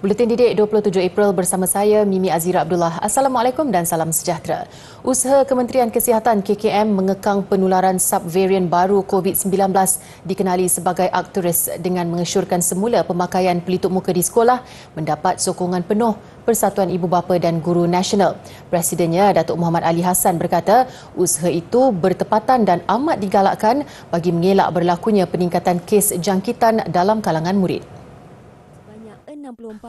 Buletin Didik 27 April bersama saya Mimi Azira Abdullah. Assalamualaikum dan salam sejahtera. Usaha Kementerian Kesihatan KKM mengekang penularan subvarian baru COVID-19 dikenali sebagai Arcturus dengan mengesyorkan semula pemakaian pelitup muka di sekolah mendapat sokongan penuh Persatuan Ibu Bapa dan Guru Nasional. Presidennya Datuk Muhammad Ali Hassan berkata usaha itu bertepatan dan amat digalakkan bagi mengelak berlakunya peningkatan kes jangkitan dalam kalangan murid.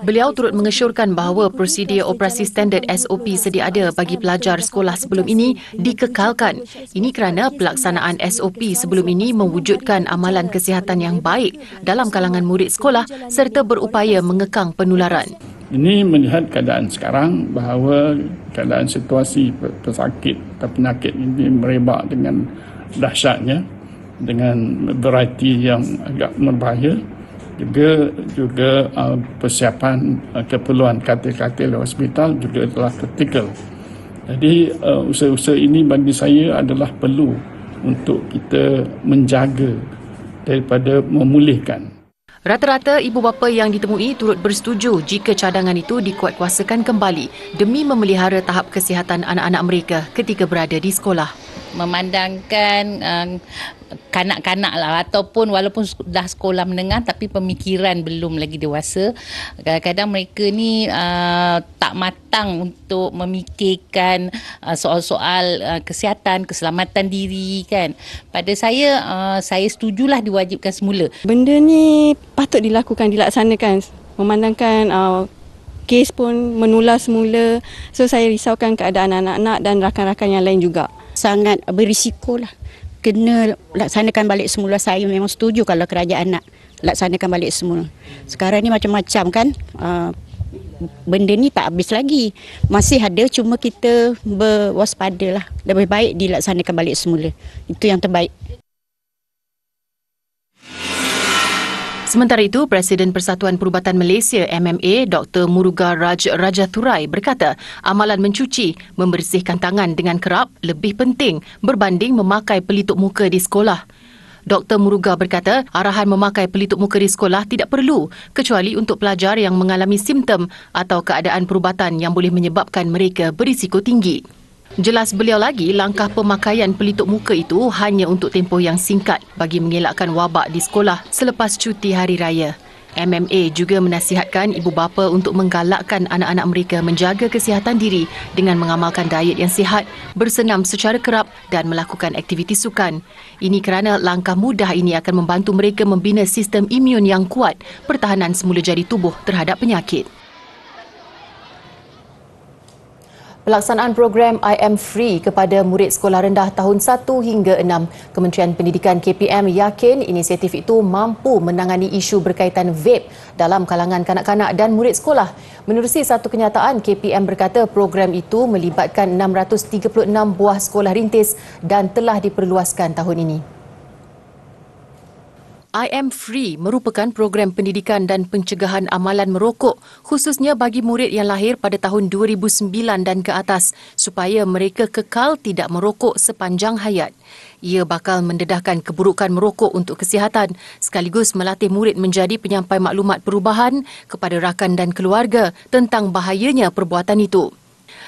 Beliau turut mengesyorkan bahawa prosedur operasi standard SOP sedia ada bagi pelajar sekolah sebelum ini dikekalkan. Ini kerana pelaksanaan SOP sebelum ini mewujudkan amalan kesihatan yang baik dalam kalangan murid sekolah serta berupaya mengekang penularan. Ini melihat keadaan sekarang bahawa keadaan situasi pesakit atau penyakit ini merebak dengan dahsyatnya, dengan variety yang agak berbahaya. Juga persiapan keperluan katil-katil hospital juga telah kritikal. Jadi usaha-usaha ini bagi saya adalah perlu untuk kita menjaga daripada memulihkan. Rata-rata ibu bapa yang ditemui turut bersetuju jika cadangan itu dikuatkuasakan kembali demi memelihara tahap kesihatan anak-anak mereka ketika berada di sekolah. Memandangkan kanak-kanak lah ataupun walaupun dah sekolah menengah tapi pemikiran belum lagi dewasa, kadang-kadang mereka ni tak matang untuk memikirkan soal-soal kesihatan, keselamatan diri kan. Pada saya setujulah diwajibkan semula. Benda ni patut dilaksanakan memandangkan kes pun menular semula. So saya risaukan keadaan anak-anak dan rakan-rakan yang lain juga. Sangat berisiko lah. Kena laksanakan balik semula. Saya memang setuju kalau kerajaan nak laksanakan balik semula. Sekarang ni macam-macam kan. Benda ni tak habis lagi. Masih ada, cuma kita berwaspada lah. Lebih baik dilaksanakan balik semula. Itu yang terbaik. Sementara itu, Presiden Persatuan Perubatan Malaysia MMA Dr. Muruga Rajaturai berkata amalan mencuci, membersihkan tangan dengan kerap lebih penting berbanding memakai pelitup muka di sekolah. Dr. Muruga berkata arahan memakai pelitup muka di sekolah tidak perlu kecuali untuk pelajar yang mengalami simptom atau keadaan perubatan yang boleh menyebabkan mereka berisiko tinggi. Jelas beliau lagi, langkah pemakaian pelitup muka itu hanya untuk tempoh yang singkat bagi mengelakkan wabak di sekolah selepas cuti hari raya. MMA juga menasihatkan ibu bapa untuk menggalakkan anak-anak mereka menjaga kesihatan diri dengan mengamalkan diet yang sihat, bersenam secara kerap dan melakukan aktiviti sukan. Ini kerana langkah mudah ini akan membantu mereka membina sistem imun yang kuat, pertahanan semula jadi tubuh terhadap penyakit. Pelaksanaan program I Am Free kepada murid sekolah rendah tahun 1 hingga 6. Kementerian Pendidikan KPM yakin inisiatif itu mampu menangani isu berkaitan vape dalam kalangan kanak-kanak dan murid sekolah. Menerusi satu kenyataan, KPM berkata program itu melibatkan 636 buah sekolah rintis dan telah diperluaskan tahun ini. I Am Free merupakan program pendidikan dan pencegahan amalan merokok khususnya bagi murid yang lahir pada tahun 2009 dan ke atas supaya mereka kekal tidak merokok sepanjang hayat. Ia bakal mendedahkan keburukan merokok untuk kesihatan sekaligus melatih murid menjadi penyampai maklumat perubahan kepada rakan dan keluarga tentang bahayanya perbuatan itu.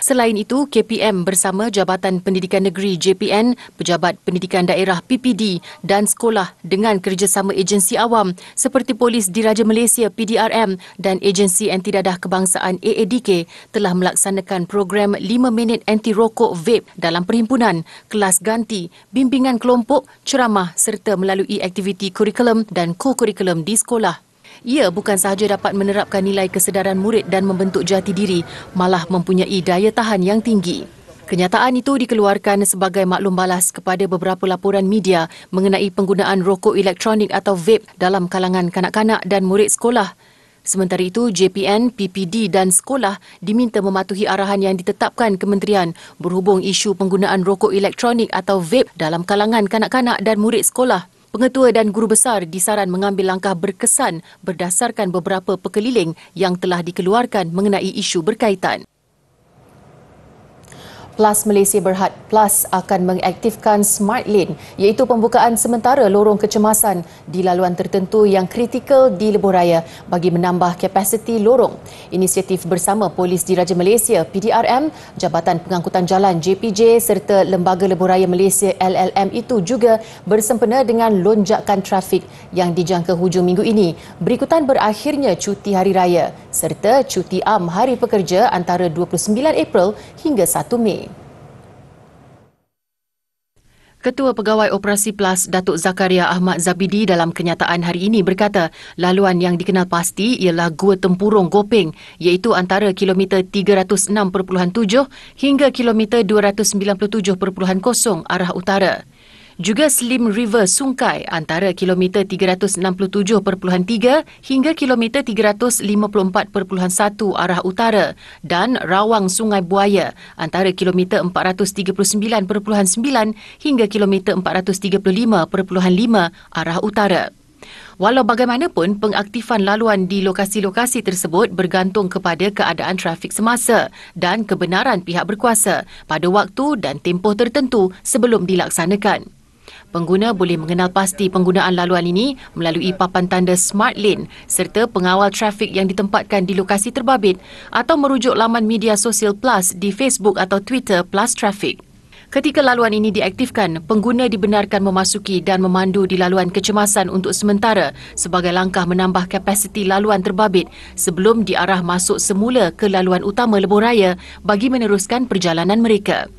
Selain itu, KPM bersama Jabatan Pendidikan Negeri JPN, Pejabat Pendidikan Daerah PPD dan sekolah dengan kerjasama agensi awam seperti Polis Diraja Malaysia PDRM dan Agensi Anti Dadah Kebangsaan AADK telah melaksanakan program 5 minit anti rokok vape dalam perhimpunan, kelas ganti, bimbingan kelompok, ceramah serta melalui aktiviti kurikulum dan co-kurikulum di sekolah. Ia bukan sahaja dapat menerapkan nilai kesedaran murid dan membentuk jati diri, malah mempunyai daya tahan yang tinggi. Kenyataan itu dikeluarkan sebagai maklum balas kepada beberapa laporan media mengenai penggunaan rokok elektronik atau vape dalam kalangan kanak-kanak dan murid sekolah. Sementara itu, JPN, PPD dan sekolah diminta mematuhi arahan yang ditetapkan kementerian berhubung isu penggunaan rokok elektronik atau vape dalam kalangan kanak-kanak dan murid sekolah. Pengetua dan guru besar disaran mengambil langkah berkesan berdasarkan beberapa perkeliling yang telah dikeluarkan mengenai isu berkaitan. Plus Malaysia Berhad Plus akan mengaktifkan Smart Lane, iaitu pembukaan sementara lorong kecemasan di laluan tertentu yang kritikal di lebuh raya bagi menambah kapasiti lorong. Inisiatif bersama Polis Diraja Malaysia PDRM, Jabatan Pengangkutan Jalan JPJ serta Lembaga Lebuh Raya Malaysia LLM itu juga bersempena dengan lonjakan trafik yang dijangka hujung minggu ini berikutan berakhirnya cuti hari raya serta cuti am hari pekerja antara 29 April hingga 1 Mei. Ketua Pegawai Operasi Plus Datuk Zakaria Ahmad Zabidi dalam kenyataan hari ini berkata laluan yang dikenal pasti ialah Gua Tempurung Gopeng iaitu antara kilometer 306.7 hingga kilometer 297.0 arah utara. Juga Slim River Sungkai antara kilometer 367.3 hingga kilometer 354.1 arah utara dan Rawang Sungai Buaya antara kilometer 439.9 hingga kilometer 435.5 arah utara. Walau bagaimanapun, pengaktifan laluan di lokasi-lokasi tersebut bergantung kepada keadaan trafik semasa dan kebenaran pihak berkuasa pada waktu dan tempoh tertentu sebelum dilaksanakan. Pengguna boleh mengenal pasti penggunaan laluan ini melalui papan tanda Smart Lane serta pengawal trafik yang ditempatkan di lokasi terbabit atau merujuk laman media sosial Plus di Facebook atau Twitter Plus Traffic. Ketika laluan ini diaktifkan, pengguna dibenarkan memasuki dan memandu di laluan kecemasan untuk sementara sebagai langkah menambah kapasiti laluan terbabit sebelum diarah masuk semula ke laluan utama lebuh raya bagi meneruskan perjalanan mereka.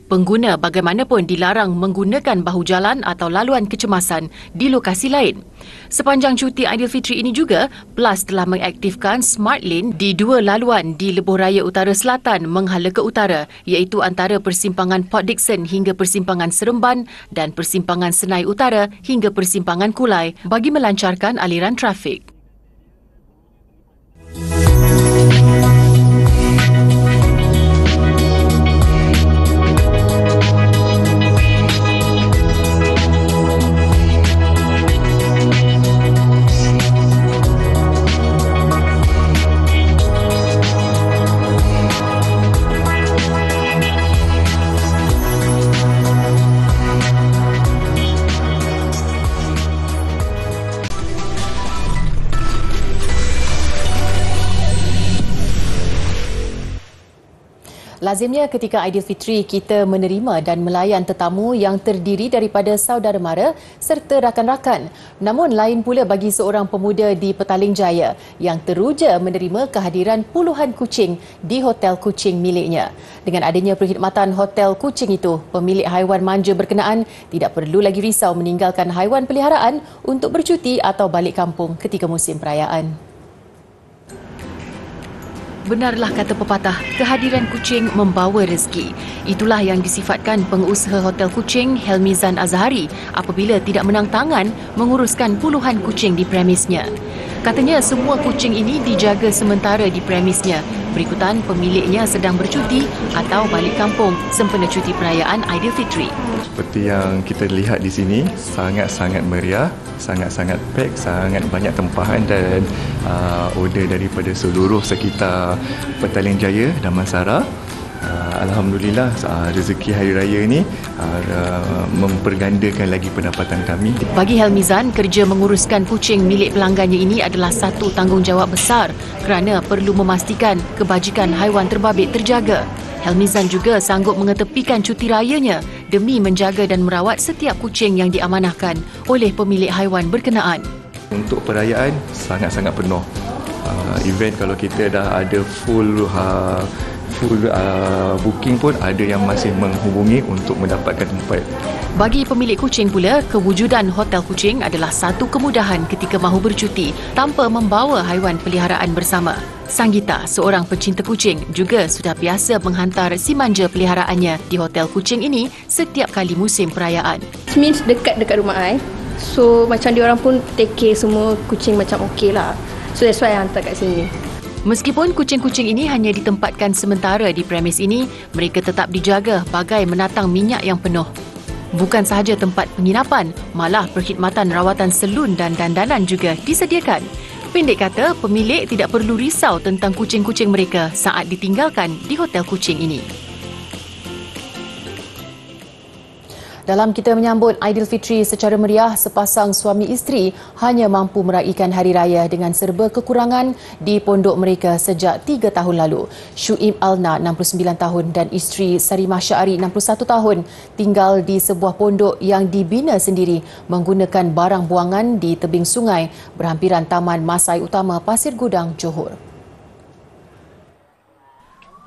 Pengguna bagaimanapun dilarang menggunakan bahu jalan atau laluan kecemasan di lokasi lain. Sepanjang cuti Aidilfitri ini juga, Plus telah mengaktifkan Smart Lane di 2 laluan di lebuh raya utara selatan menghala ke utara iaitu antara persimpangan Port Dickson hingga persimpangan Seremban dan persimpangan Senai Utara hingga persimpangan Kulai bagi melancarkan aliran trafik. Lazimnya ketika Aidilfitri kita menerima dan melayan tetamu yang terdiri daripada saudara mara serta rakan-rakan. Namun lain pula bagi seorang pemuda di Petaling Jaya yang teruja menerima kehadiran puluhan kucing di hotel kucing miliknya. Dengan adanya perkhidmatan hotel kucing itu, pemilik haiwan manja berkenaan tidak perlu lagi risau meninggalkan haiwan peliharaan untuk bercuti atau balik kampung ketika musim perayaan. Benarlah kata pepatah, kehadiran kucing membawa rezeki. Itulah yang disifatkan pengusaha hotel kucing Helmizan Azhari apabila tidak menang tangan menguruskan puluhan kucing di premisnya. Katanya semua kucing ini dijaga sementara di premisnya. Berikutan pemiliknya sedang bercuti atau balik kampung sempena cuti perayaan Aidilfitri. Seperti yang kita lihat di sini, sangat-sangat meriah, sangat-sangat pack, sangat banyak tempahan dan order daripada seluruh sekitar Petaling Jaya dan Damansara. Alhamdulillah rezeki hari raya ini mempergandakan lagi pendapatan kami. Bagi Helmizan, kerja menguruskan kucing milik pelanggannya ini adalah satu tanggungjawab besar kerana perlu memastikan kebajikan haiwan terbabit terjaga. Helmizan juga sanggup mengetepikan cuti rayanya demi menjaga dan merawat setiap kucing yang diamanahkan oleh pemilik haiwan berkenaan. Untuk perayaan sangat-sangat penuh. Event kalau kita dah ada full booking pun ada yang masih menghubungi untuk mendapatkan tempat. Bagi pemilik kucing pula, kewujudan hotel kucing adalah satu kemudahan ketika mahu bercuti tanpa membawa haiwan peliharaan bersama. Sanggita, seorang pecinta kucing, juga sudah biasa menghantar si manja peliharaannya di hotel kucing ini setiap kali musim perayaan. It means dekat rumah I. So macam diorang pun take care semua kucing macam okey lah. So that's why I hantar kat sini. Meskipun kucing-kucing ini hanya ditempatkan sementara di premis ini, mereka tetap dijaga bagai menatang minyak yang penuh. Bukan sahaja tempat penginapan, malah perkhidmatan rawatan selun dan dandanan juga disediakan. Pendek kata, pemilik tidak perlu risau tentang kucing-kucing mereka saat ditinggalkan di hotel kucing ini. Dalam kita menyambut Aidilfitri secara meriah, sepasang suami isteri hanya mampu meraihkan Hari Raya dengan serba kekurangan di pondok mereka sejak 3 tahun lalu. Syuib Alna, 69 tahun dan isteri Sarimah Syari, 61 tahun, tinggal di sebuah pondok yang dibina sendiri menggunakan barang buangan di tebing sungai berhampiran Taman Masai Utama Pasir Gudang, Johor.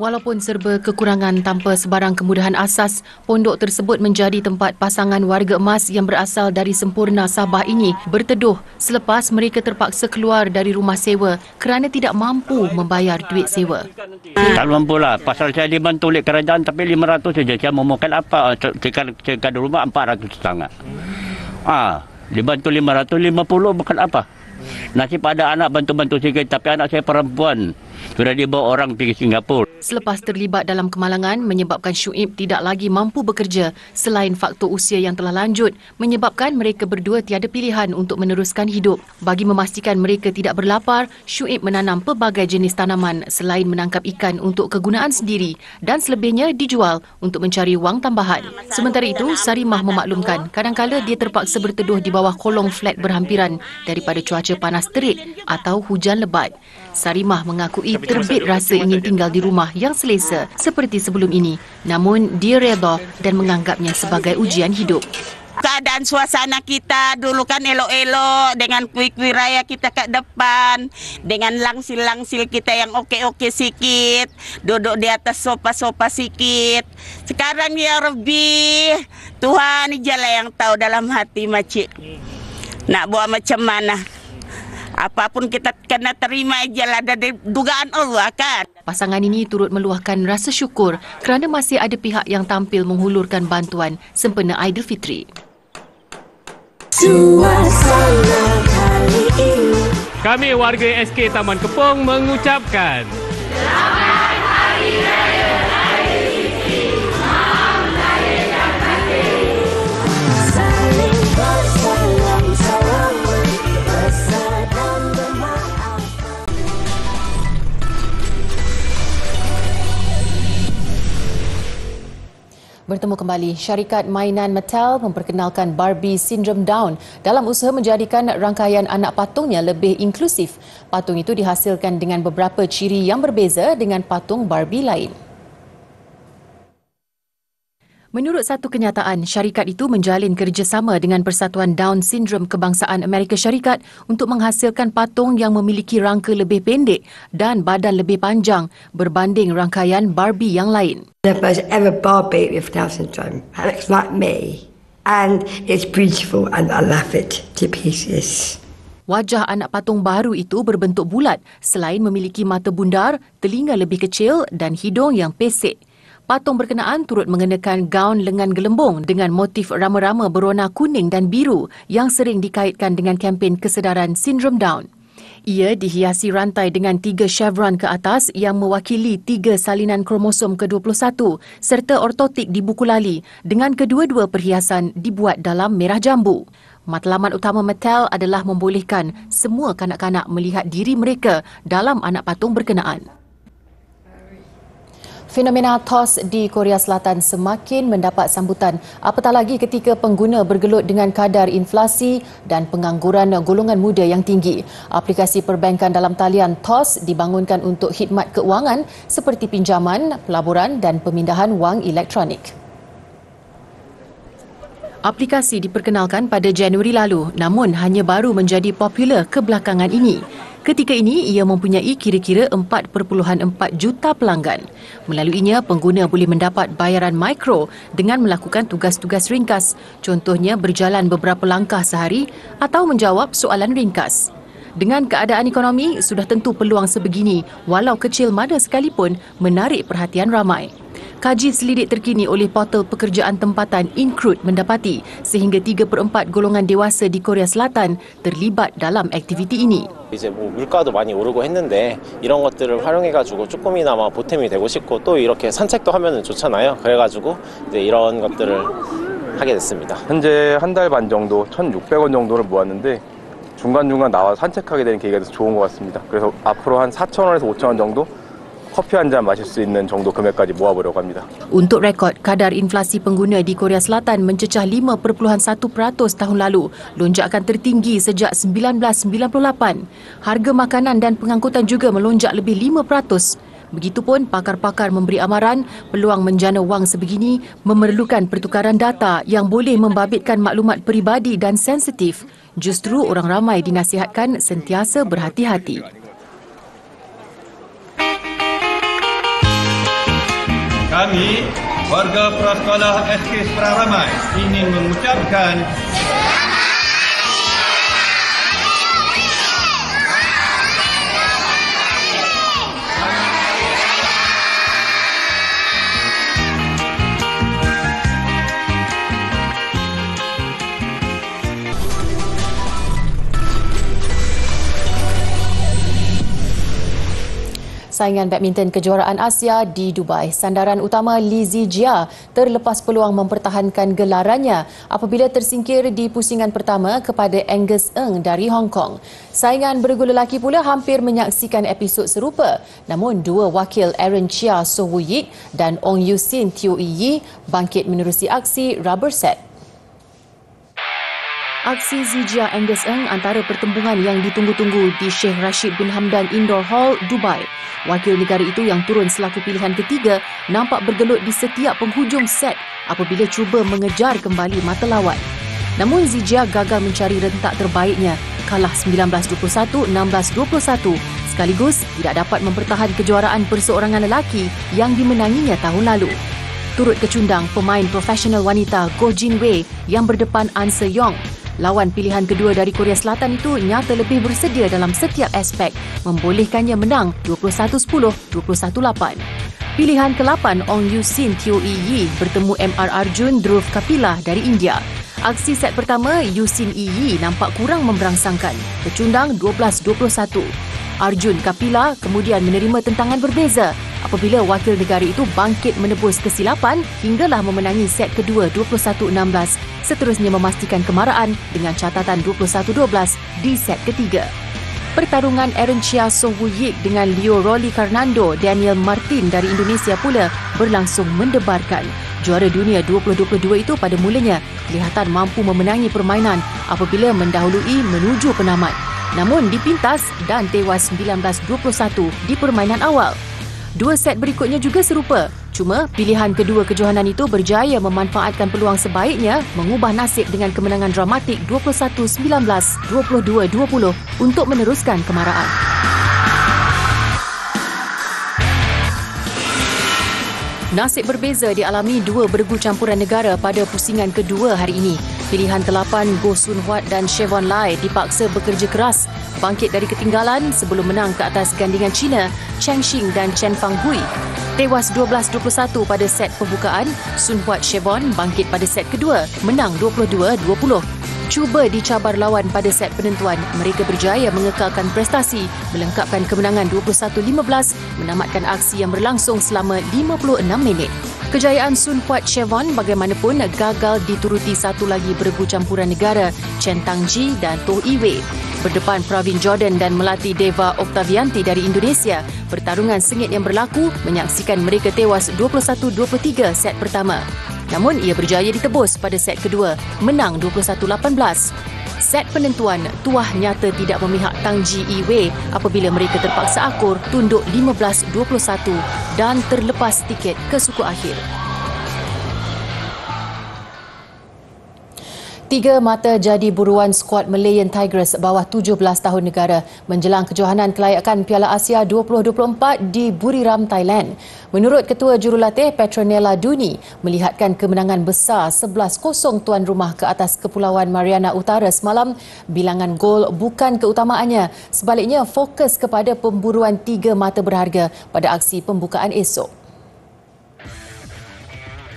Walaupun serba kekurangan tanpa sebarang kemudahan asas, pondok tersebut menjadi tempat pasangan warga emas yang berasal dari Sempurna, Sabah ini berteduh selepas mereka terpaksa keluar dari rumah sewa kerana tidak mampu membayar duit sewa. Tak mampu lah. Pasal saya dibantu oleh kerajaan tapi 500 saja. Saya mau makan apa? Cekan rumah 400 setengah. Dibantu 550 makan apa? Nasib ada anak bantu-bantu sikit tapi anak saya perempuan. Sudah dibawa orang pergi Singapura. Selepas terlibat dalam kemalangan menyebabkan Syuib tidak lagi mampu bekerja selain faktor usia yang telah lanjut menyebabkan mereka berdua tiada pilihan untuk meneruskan hidup. Bagi memastikan mereka tidak berlapar, Syuib menanam pelbagai jenis tanaman selain menangkap ikan untuk kegunaan sendiri dan selebihnya dijual untuk mencari wang tambahan. Sementara itu, Sarimah memaklumkan kadang-kala dia terpaksa berteduh di bawah kolong flat berhampiran daripada cuaca panas terik atau hujan lebat. Sarimah mengakui terbit rasa ingin tinggal di rumah yang selesa seperti sebelum ini. Namun dia reda dan menganggapnya sebagai ujian hidup. Keadaan suasana kita dulu kan elok-elok dengan kuih-kuih raya kita kat depan, dengan langsil-langsil kita yang okey-okey sikit, duduk di atas sofa-sofa sikit. Sekarang ya Rabbi, Tuhan ijalah yang tahu dalam hati makcik. Nak buat macam mana? Apapun kita kena terima ajalah dari dugaan Allah kan. Pasangan ini turut meluahkan rasa syukur kerana masih ada pihak yang tampil menghulurkan bantuan sempena Aidilfitri. Kami warga SK Taman Kepong mengucapkan Selamat Hari Raya Aidilfitri. Maaf lahir dan batin. Saling bersalam salaman bersalam bermaaf. Bertemu kembali, syarikat mainan Mattel memperkenalkan Barbie Syndrome Down dalam usaha menjadikan rangkaian anak patungnya lebih inklusif. Patung itu dihasilkan dengan beberapa ciri yang berbeza dengan patung Barbie lain. Menurut satu kenyataan, syarikat itu menjalin kerjasama dengan Persatuan Down Syndrome Kebangsaan Amerika Syarikat untuk menghasilkan patung yang memiliki rangka lebih pendek dan badan lebih panjang berbanding rangkaian Barbie yang lain. The first ever Barbie with Down syndrome. That looks like me. And it's beautiful and I love it to pieces. Wajah anak patung baru itu berbentuk bulat selain memiliki mata bundar, telinga lebih kecil dan hidung yang pesek. Patung berkenaan turut mengenakan gaun lengan gelembung dengan motif rama-rama berwarna kuning dan biru yang sering dikaitkan dengan kempen kesedaran sindrom Down. Ia dihiasi rantai dengan 3 chevron ke atas yang mewakili 3 salinan kromosom ke-21 serta ortotik di buku lali dengan kedua-dua perhiasan dibuat dalam merah jambu. Matlamat utama Mattel adalah membolehkan semua kanak-kanak melihat diri mereka dalam anak patung berkenaan. Fenomena TOS di Korea Selatan semakin mendapat sambutan, apatah lagi ketika pengguna bergelut dengan kadar inflasi dan pengangguran golongan muda yang tinggi. Aplikasi perbankan dalam talian TOS dibangunkan untuk khidmat keuangan seperti pinjaman, pelaburan dan pemindahan wang elektronik. Aplikasi diperkenalkan pada Januari lalu, namun hanya baru menjadi popular kebelakangan ini. Ketika ini, ia mempunyai kira-kira 4.4 juta pelanggan. Melaluinya, pengguna boleh mendapat bayaran mikro dengan melakukan tugas-tugas ringkas, contohnya berjalan beberapa langkah sehari atau menjawab soalan ringkas. Dengan keadaan ekonomi, sudah tentu peluang sebegini, walau kecil mada sekalipun, menarik perhatian ramai. Kaji selidik terkini oleh portal pekerjaan tempatan Incrude mendapati sehingga 3/4 golongan dewasa di Korea Selatan terlibat dalam aktiviti ini. 이제 뭐 물가도 많이 오르고 했는데 이런 것들을 활용해가지고 조금이나마 보탬이 되고 싶고 또 이렇게 산책도 하면은 좋잖아요. 그래가지고 이제 이런 것들을 하게 됐습니다. 현재 한 달 반 정도 1,600원 정도를 모았는데 중간중간 나와 산책하게 되는 계기가 돼서 좋은 것 같습니다. 그래서 앞으로 한 4,000원에서 5,000원 정도 커피 한 잔 마실 수 있는 정도 금액까지 모아보려고 합니다. Untuk rekod, kadar inflasi pengguna di Korea Selatan mencecah 5.1% tahun lalu, lonjakan tertinggi sejak 1998. Harga makanan dan pengangkutan juga melonjak lebih 5%. Begitupun, pakar-pakar memberi amaran peluang menjana wang sebegini memerlukan pertukaran data yang boleh membabitkan maklumat peribadi dan sensitif. Justru orang ramai dinasihatkan sentiasa berhati-hati. Kami, warga prasekolah SK Seberang Ramai, ingin mengucapkan saingan badminton kejuaraan Asia di Dubai. Sandaran utama Li Zijia terlepas peluang mempertahankan gelarannya apabila tersingkir di pusingan pertama kepada Angus Ng dari Hong Kong. Saingan bergu lelaki pula hampir menyaksikan episod serupa. Namun dua wakil Aaron Chia So Woo Yik dan Ong Yu Sin Teo Yi bangkit menerusi aksi rubber set. Aksi Zijia Angus Ng antara pertembungan yang ditunggu-tunggu di Sheikh Rashid bin Hamdan Indoor Hall, Dubai. Wakil negara itu yang turun selaku pilihan ketiga nampak bergelut di setiap penghujung set apabila cuba mengejar kembali mata lawan. Namun Zijia gagal mencari rentak terbaiknya, kalah 19-21, 16-21 sekaligus tidak dapat mempertahan kejuaraan perseorangan lelaki yang dimenanginya tahun lalu. Turut kecundang pemain profesional wanita Goh Jin Wei yang berdepan An Se Yong. Lawan pilihan kedua dari Korea Selatan itu nyata lebih bersedia dalam setiap aspek, membolehkannya menang 21-10, 21-8. Pilihan ke-8 Ong Yu Sin Teo Yi bertemu MR Arjun Dhruv Kapila dari India. Aksi set pertama, Yu Sin Yi nampak kurang memberangsangkan, kecundang 12-21. Arjun Kapila kemudian menerima tentangan berbeza apabila wakil negara itu bangkit menebus kesilapan hinggalah memenangi set kedua 21-16, seterusnya memastikan kemaraan dengan catatan 21-12 di set ketiga. Pertarungan Aaron Chia So Woo Yik dengan Leo Rolly Fernando Daniel Martin dari Indonesia pula berlangsung mendebarkan. Juara dunia 2022 itu pada mulanya kelihatan mampu memenangi permainan apabila mendahului menuju penamat. Namun dipintas dan tewas 19-21 di permainan awal. Dua set berikutnya juga serupa. Cuma pilihan kedua kejohanan itu berjaya memanfaatkan peluang sebaiknya mengubah nasib dengan kemenangan dramatik 21-19, 22-20 untuk meneruskan kemaraan. Nasib berbeza dialami dua bergu campuran negara pada pusingan kedua hari ini. Pilihan ke-8 Goh Sun Huat dan Chevon Lai dipaksa bekerja keras bangkit dari ketinggalan sebelum menang ke atas gandingan China Cheng Xing dan Chen Fang Hui. Tewas 12-21 pada set pembukaan, Sun Huat Chevon bangkit pada set kedua, menang 22-20. Cuba dicabar lawan pada set penentuan, mereka berjaya mengekalkan prestasi, melengkapkan kemenangan 21-15, menamatkan aksi yang berlangsung selama 56 minit. Kejayaan Sun Huat Chevon bagaimanapun gagal dituruti satu lagi bergu campuran negara, Chen Tangji dan Toh Iwei. Berdepan Pravin Jordan dan Melati Deva Oktavianti dari Indonesia, pertarungan sengit yang berlaku menyaksikan mereka tewas 21-23 set pertama. Namun ia berjaya ditebus pada set kedua, menang 21-18. Set penentuan, tuah nyata tidak memihak Tang Ji Iwei apabila mereka terpaksa akur tunduk 15-21 dan terlepas tiket ke suku akhir. Tiga mata jadi buruan skuad Malayan Tigers bawah 17 tahun negara menjelang kejohanan kelayakan Piala Asia 2024 di Buriram, Thailand. Menurut Ketua Jurulatih Petronella Duni, melihatkan kemenangan besar 11-0 tuan rumah ke atas Kepulauan Mariana Utara semalam, bilangan gol bukan keutamaannya. Sebaliknya, fokus kepada pemburuan tiga mata berharga pada aksi pembukaan esok.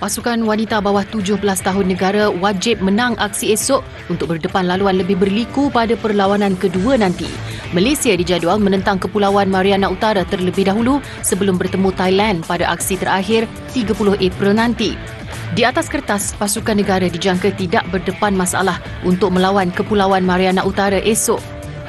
Pasukan wanita bawah 17 tahun negara wajib menang aksi esok untuk berdepan laluan lebih berliku pada perlawanan kedua nanti. Malaysia dijadual menentang Kepulauan Mariana Utara terlebih dahulu sebelum bertemu Thailand pada aksi terakhir 30 April nanti. Di atas kertas, pasukan negara dijangka tidak berdepan masalah untuk melawan Kepulauan Mariana Utara esok.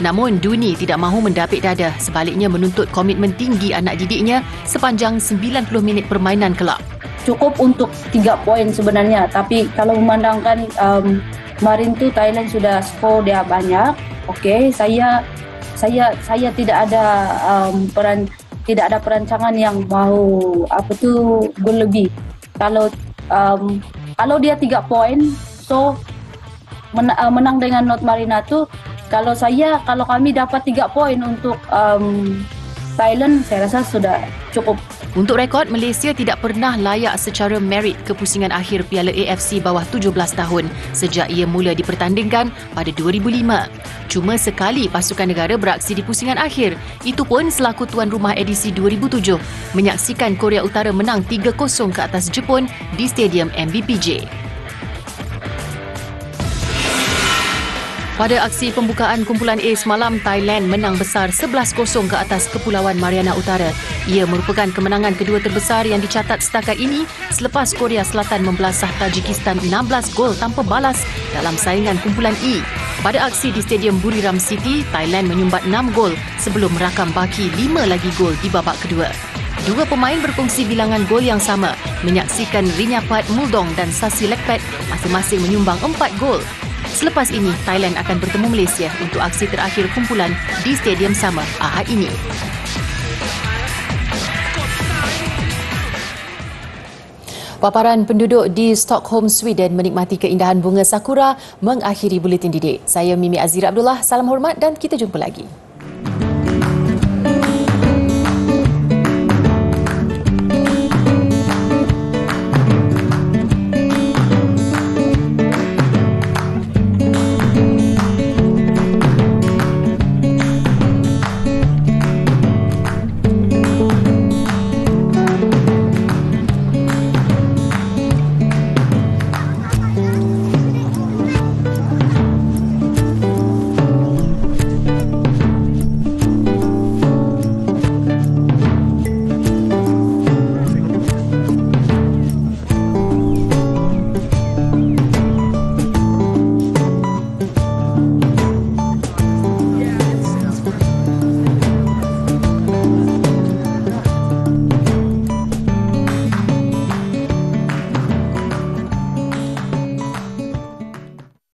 Namun Duni tidak mahu mendapik dada, sebaliknya menuntut komitmen tinggi anak didiknya sepanjang 90 minit permainan kelab. Cukup untuk 3 poin sebenarnya, tapi kalau memandangkan kemarin tu Thailand sudah skor dia banyak. Okey, saya tidak ada tidak ada perancangan yang mahu gol lebih. Kalau dia 3 poin, so menang dengan North Marina tu, kalau kami dapat 3 poin untuk Thailand, saya rasa sudah cukup. Untuk rekod, Malaysia tidak pernah layak secara merit ke pusingan akhir Piala AFC bawah 17 tahun sejak ia mula dipertandingkan pada 2005. Cuma sekali pasukan negara beraksi di pusingan akhir, itu pun selaku tuan rumah edisi 2007, menyaksikan Korea Utara menang 3-0 ke atas Jepun di Stadium MBPJ. Pada aksi pembukaan kumpulan A semalam, Thailand menang besar 11-0 ke atas Kepulauan Mariana Utara. Ia merupakan kemenangan kedua terbesar yang dicatat setakat ini selepas Korea Selatan membelasah Tajikistan 16 gol tanpa balas dalam saingan kumpulan E. Pada aksi di Stadium Buriram City, Thailand menyumbat 6 gol sebelum merakam baki 5 lagi gol di babak kedua. Dua pemain berkongsi bilangan gol yang sama, menyaksikan Rinyapat Muldong dan Sasi Lekpet masing-masing menyumbang 4 gol. Selepas ini, Thailand akan bertemu Malaysia untuk aksi terakhir kumpulan di stadium sama Ahad ini. Paparan penduduk di Stockholm, Sweden menikmati keindahan bunga sakura mengakhiri Buletin Didik. Saya Mimi Azira Abdullah, salam hormat dan kita jumpa lagi.